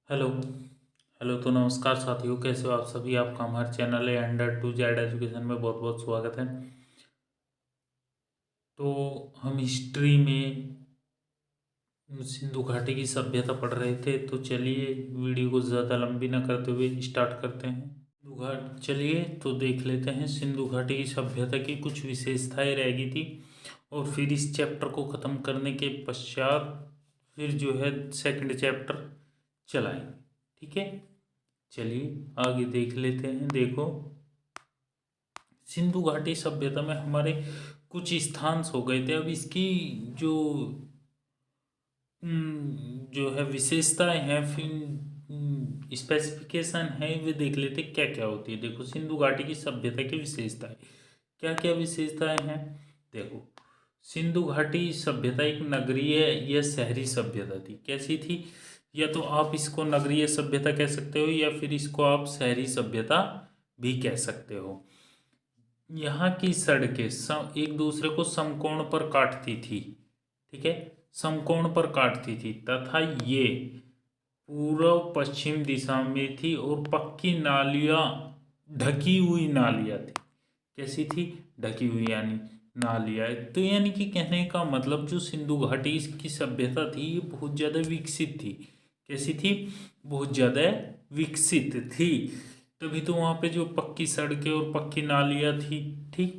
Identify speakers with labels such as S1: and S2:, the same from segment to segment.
S1: Hello. Hello तो नमस्कार साथियों, कैसे हो आप सभी। आपका हमारे चैनल है अंडर टू जेड एजुकेशन में बहुत बहुत स्वागत है। तो हम हिस्ट्री में सिंधु घाटी की सभ्यता पढ़ रहे थे, तो चलिए वीडियो को ज़्यादा लंबी न करते हुए स्टार्ट करते हैं। सिंधु घाट, चलिए तो देख लेते हैं सिंधु घाटी की सभ्यता की कुछ विशेषताएं रह गई थी, और फिर इस चैप्टर को ख़त्म करने के पश्चात फिर जो है सेकंड चैप्टर चलाएंगे। ठीक है, चलिए आगे देख लेते हैं। देखो, सिंधु घाटी सभ्यता में हमारे कुछ स्थान हो गए थे। अब इसकी जो जो है विशेषताएं हैं, फिर स्पेसिफिकेशन है, वे देख लेते क्या क्या होती है। देखो, सिंधु घाटी की सभ्यता की विशेषताएं क्या क्या विशेषताएं हैं। देखो, सिंधु घाटी सभ्यता एक नगरीय या शहरी सभ्यता थी। कैसी थी? या तो आप इसको नगरीय सभ्यता कह सकते हो, या फिर इसको आप शहरी सभ्यता भी कह सकते हो। यहाँ की सड़कें एक दूसरे को समकोण पर काटती थी। ठीक है, समकोण पर काटती थी, तथा ये पूर्व पश्चिम दिशा में थी, और पक्की नालियाँ, ढकी हुई नालियाँ थी। कैसी थी? ढकी हुई, यानी नालियाँ। तो यानी कि कहने का मतलब, जो सिंधु घाटी की सभ्यता थी ये बहुत ज़्यादा विकसित थी। कैसी थी? बहुत ज़्यादा विकसित थी, तभी तो वहाँ पे जो पक्की सड़कें और पक्की नालियाँ थी। ठीक,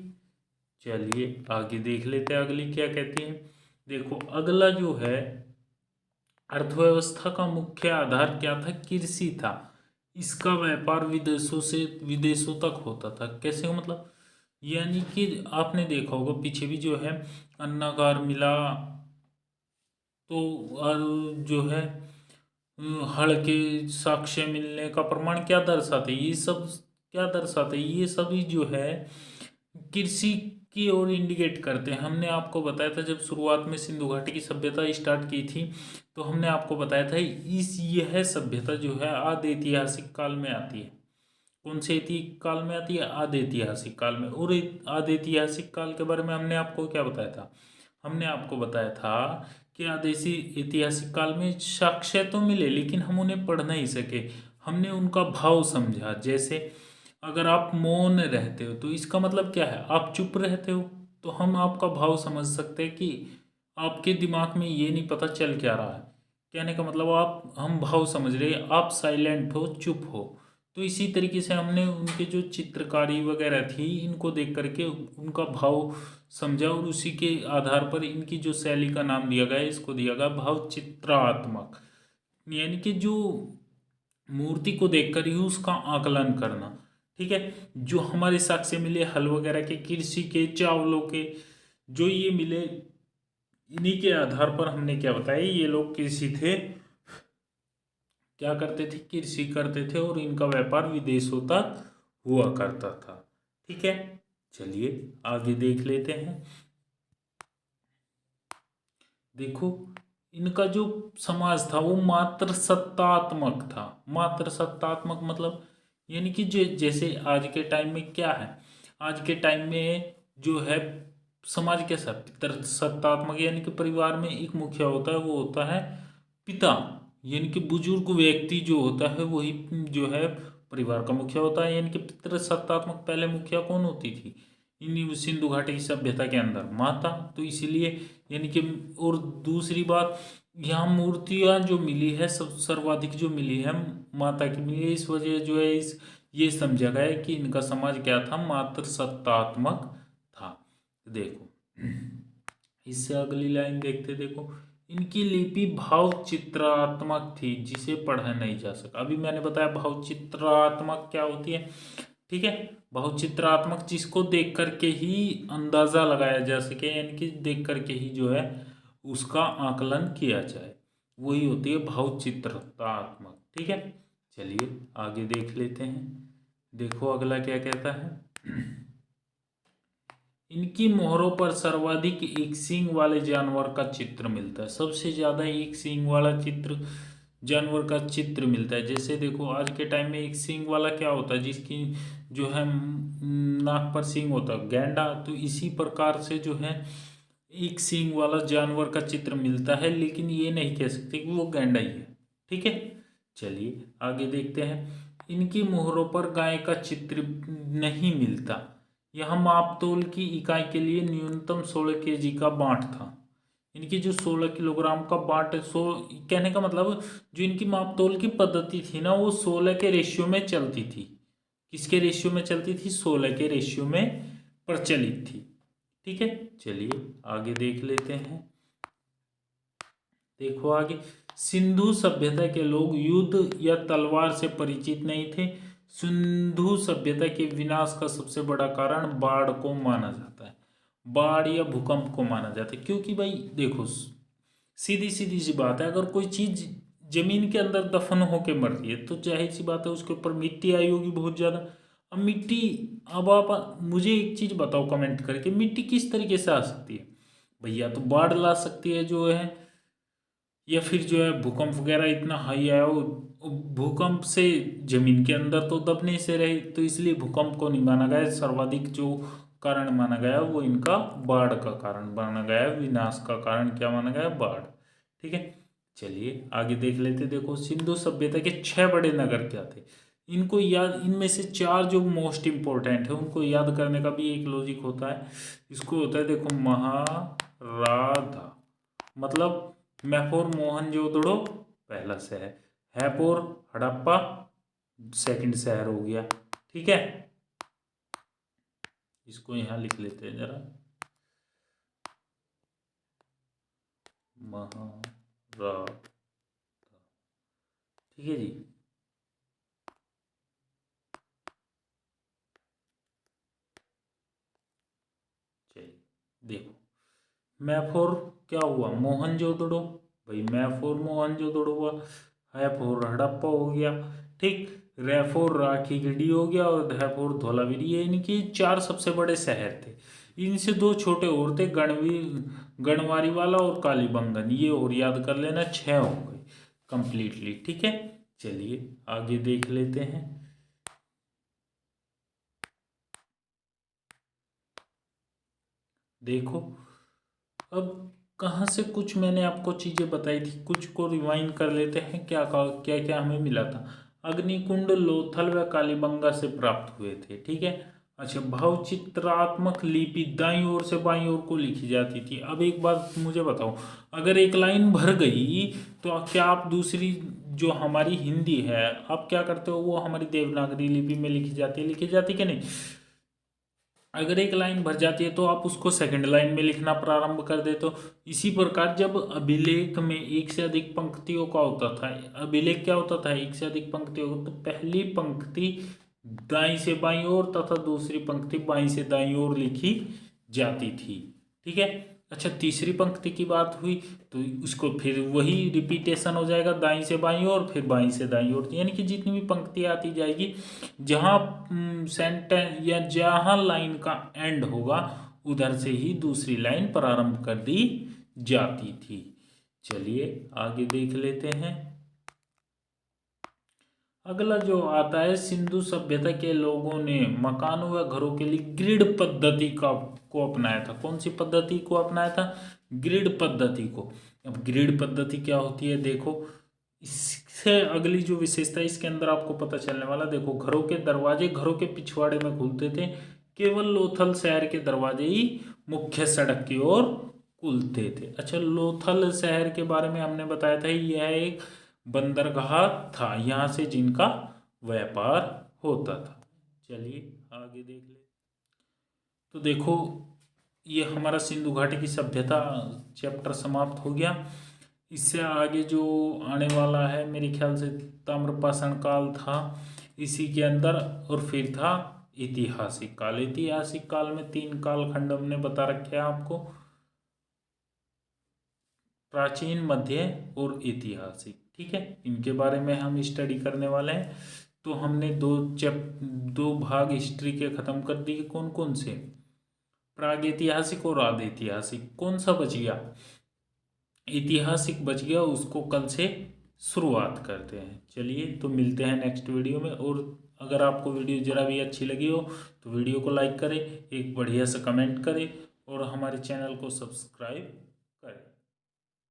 S1: चलिए आगे देख लेते हैं अगली क्या कहती है। देखो, अगला जो है, अर्थव्यवस्था का मुख्य आधार क्या था? कृषि था। इसका व्यापार विदेशों तक होता था। कैसे मतलब? यानी कि आपने देखा होगा पीछे भी जो है अन्नागार मिला, तो और जो है हड़ के साक्ष्य मिलने का प्रमाण क्या दर्शाते, ये सब क्या दर्शाते, ये सभी जो है कृषि की ओर इंडिकेट करते हैं। हमने आपको बताया था जब शुरुआत में सिंधु घाटी की सभ्यता स्टार्ट की थी, तो हमने आपको बताया था यह सभ्यता जो है आदि ऐतिहासिक काल में आती है। कौन से काल में आती है? आदि ऐतिहासिक काल में। और आदि ऐतिहासिक काल के बारे में हमने आपको क्या बताया था? हमने आपको बताया था कि आदेशी ऐतिहासिक काल में साक्ष्य तो मिले, लेकिन हम उन्हें पढ़ नहीं सके। हमने उनका भाव समझा। जैसे अगर आप मौन रहते हो तो इसका मतलब क्या है? आप चुप रहते हो, तो हम आपका भाव समझ सकते हैं कि आपके दिमाग में ये नहीं पता चल क्या रहा है। कहने का मतलब, आप हम भाव समझ रहे हैं, आप साइलेंट हो, चुप हो। तो इसी तरीके से हमने उनके जो चित्रकारी वगैरह थी, इनको देख करके उनका भाव समझा, और उसी के आधार पर इनकी जो शैली का नाम दिया गया, इसको दिया गया भाव चित्रात्मक। यानी कि जो मूर्ति को देखकर ही उसका आकलन करना। ठीक है, जो हमारे साक्ष्य मिले हल वगैरह के, कृषि के, चावलों के, जो ये मिले, इन्हीं के आधार पर हमने क्या बताया, ये लोग कृषि थे, क्या करते थे? कृषि करते थे, और इनका व्यापार विदेशों तक हुआ करता था। ठीक है, चलिए आगे देख लेते हैं। देखो, इनका जो समाज था वो मात्र सत्तात्मक था। मात्र सत्तात्मक मतलब, यानी कि जैसे आज के टाइम में क्या है, आज के टाइम में जो है समाज कैसा, पितर सत्तात्मक, यानी कि परिवार में एक मुखिया होता है, वो होता है पिता। यानी कि बुजुर्ग व्यक्ति जो होता है वही जो है परिवार का मुखिया होता है। यानी कि पितृ सत्तात्मक पहले मुखिया कौन होती थी इन सिंधु घाटी की सभ्यता के अंदर? माता। तो इसीलिए, यानी कि, और दूसरी बात, यहाँ मूर्तियाँ जो मिली है सब सर्वाधिक जो मिली है माता की मिली है। इस वजह जो है इस ये समझा गया है कि इनका समाज क्या था? मात्र सत्तात्मक था। देखो, इससे अगली लाइन देखते। देखो, इनकी लिपि भाव चित्रात्मक थी, जिसे पढ़ा नहीं जा सका। अभी मैंने बताया भाव चित्रात्मक क्या होती है। ठीक है, भाव चित्रात्मक जिसको देख करके ही अंदाजा लगाया जा सके, यानी कि देख करके ही जो है उसका आकलन किया जाए, वही होती है भाव चित्रात्मक। ठीक है, चलिए आगे देख लेते हैं। देखो अगला क्या कहता है। इनकी मोहरों पर सर्वाधिक एक सींग वाले जानवर का चित्र मिलता है। सबसे ज़्यादा एक सींग वाला चित्र, जानवर का चित्र मिलता है। जैसे देखो, आज के टाइम में एक सींग वाला क्या होता है? जिसकी जो है नाक पर सींग होता है, गैंडा। तो इसी प्रकार से जो है एक सींग वाला जानवर का चित्र मिलता है, लेकिन ये नहीं कह सकते कि वो गैंडा ही है। ठीक है, चलिए आगे देखते हैं। इनकी मोहरों पर गाय का चित्र नहीं मिलता। यह मापतोल की इकाई के लिए न्यूनतम 16 kg का बांट था। इनकी जो 16 किलोग्राम का बाट कहने का मतलब जो इनकी मापतोल की पद्धति थी ना, वो 16 के रेशियो में चलती थी। किसके रेशियो में चलती थी? 16 के रेशियो में प्रचलित थी। ठीक है, चलिए आगे देख लेते हैं। देखो आगे, सिंधु सभ्यता के लोग युद्ध या तलवार से परिचित नहीं थे। सिंधु सभ्यता के विनाश का सबसे बड़ा कारण बाढ़ को माना जाता है। बाढ़ या भूकंप को माना जाता है, क्योंकि भाई देखो सीधी सीधी सी बात है, अगर कोई चीज जमीन के अंदर दफन होके मर रही है तो जाहिर सी बात है उसके ऊपर मिट्टी आई होगी बहुत ज्यादा। अब मिट्टी, अब आप मुझे एक चीज बताओ कमेंट करके, मिट्टी किस तरीके से आ सकती है? भैया तो बाढ़ ला सकती है जो है, या फिर जो है भूकंप वगैरह इतना हाई आया हो, भूकंप से जमीन के अंदर तो दबने से रहे, तो इसलिए भूकंप को नहीं माना गया। सर्वाधिक जो कारण माना गया वो इनका बाढ़ का कारण माना गया, विनाश का कारण क्या माना गया? बाढ़। ठीक है, चलिए आगे देख लेते। देखो सिंधु सभ्यता के 6 बड़े नगर क्या थे? इनको याद, इनमें से 4 जो मोस्ट इंपॉर्टेंट है उनको याद करने का भी एक लॉजिक होता है। इसको होता है देखो महाराधा, मतलब मैफोर मोहनजोदड़ो पहला शहर, हैपोर हड़प्पा सेकंड शहर हो गया। ठीक है, इसको यहां लिख लेते हैं जरा, महाराधा। ठीक है जी, चलिए देखो, मैफोर क्या हुआ? मोहनजोदड़ो। भाई मैफोर मोहनजोदड़ो हुआ, हैफोर हड़प्पा हो गया। ठीक, रेफोर राखीगढ़ी हो गया और धैफोर धौलावीरी। ये इनके 4 सबसे बड़े शहर थे। इनसे 2 छोटे और थे, गणवारी वाला और कालीबंगन। ये और याद कर लेना, 6 हो गए कंप्लीटली। ठीक है, चलिए आगे देख लेते हैं। देखो अब कहाँ से कुछ मैंने आपको चीज़ें बताई थी, कुछ को रिवाइंड कर लेते हैं। क्या क्या क्या हमें मिला था? अग्निकुंड लोथल व कालीबंगा से प्राप्त हुए थे। ठीक है, अच्छा, भावचित्रात्मक लिपि दाईं ओर से बाईं ओर को लिखी जाती थी। अब एक बात मुझे बताओ, अगर एक लाइन भर गई तो क्या आप दूसरी जो हमारी हिंदी है आप क्या करते हो? वो हमारी देवनागरी लिपि में लिखी जाती कि नहीं? अगर एक लाइन भर जाती है तो आप उसको सेकंड लाइन में लिखना प्रारंभ कर देते हो। इसी प्रकार जब अभिलेख में एक से अधिक पंक्तियों का होता था, अभिलेख क्या होता था? एक से अधिक पंक्तियों का, तो पहली पंक्ति दाईं से बाईं ओर तथा दूसरी पंक्ति बाईं से दाईं ओर लिखी जाती थी। ठीक है, अच्छा, तीसरी पंक्ति की बात हुई तो उसको फिर वही रिपीटेशन हो जाएगा, दाईं से बाईं ओर फिर बाईं से दाईं ओर, यानी कि जितनी भी पंक्ति आती जाएगी, जहाँ सेंटेंस या जहाँ लाइन का एंड होगा उधर से ही दूसरी लाइन प्रारंभ कर दी जाती थी। चलिए आगे देख लेते हैं। अगला जो आता है, सिंधु सभ्यता के लोगों ने मकानों व घरों के लिए ग्रिड पद्धति को अपनाया था। कौन सी पद्धति को अपनाया था? ग्रिड पद्धति को। अब ग्रिड पद्धति क्या होती है देखो, इससे अगली जो विशेषता इसके अंदर आपको पता चलने वाला। देखो, घरों के दरवाजे घरों के पिछवाड़े में खुलते थे, केवल लोथल शहर के दरवाजे ही मुख्य सड़क की ओर खुलते थे। अच्छा, लोथल शहर के बारे में हमने बताया था, यह एक बंदरगाह था, यहाँ से जिनका व्यापार होता था। चलिए आगे देख ले। तो देखो, ये हमारा सिंधु घाटी की सभ्यता चैप्टर समाप्त हो गया। इससे आगे जो आने वाला है मेरे ख्याल से ताम्रपाषाण काल था इसी के अंदर, और फिर था ऐतिहासिक काल। ऐतिहासिक काल में 3 कालखंड हमने बता रखे हैं आपको, प्राचीन, मध्य और ऐतिहासिक। ठीक है, इनके बारे में हम स्टडी करने वाले हैं। तो हमने 2 भाग हिस्ट्री के खत्म कर दिए। कौन कौन से? प्राग ऐतिहासिक और आद ऐतिहासिक। कौन सा बच गया? ऐतिहासिक बच गया, उसको कल से शुरुआत करते हैं। चलिए तो मिलते हैं नेक्स्ट वीडियो में। और अगर आपको वीडियो ज़रा भी अच्छी लगी हो तो वीडियो को लाइक करें, एक बढ़िया सा कमेंट करें और हमारे चैनल को सब्सक्राइब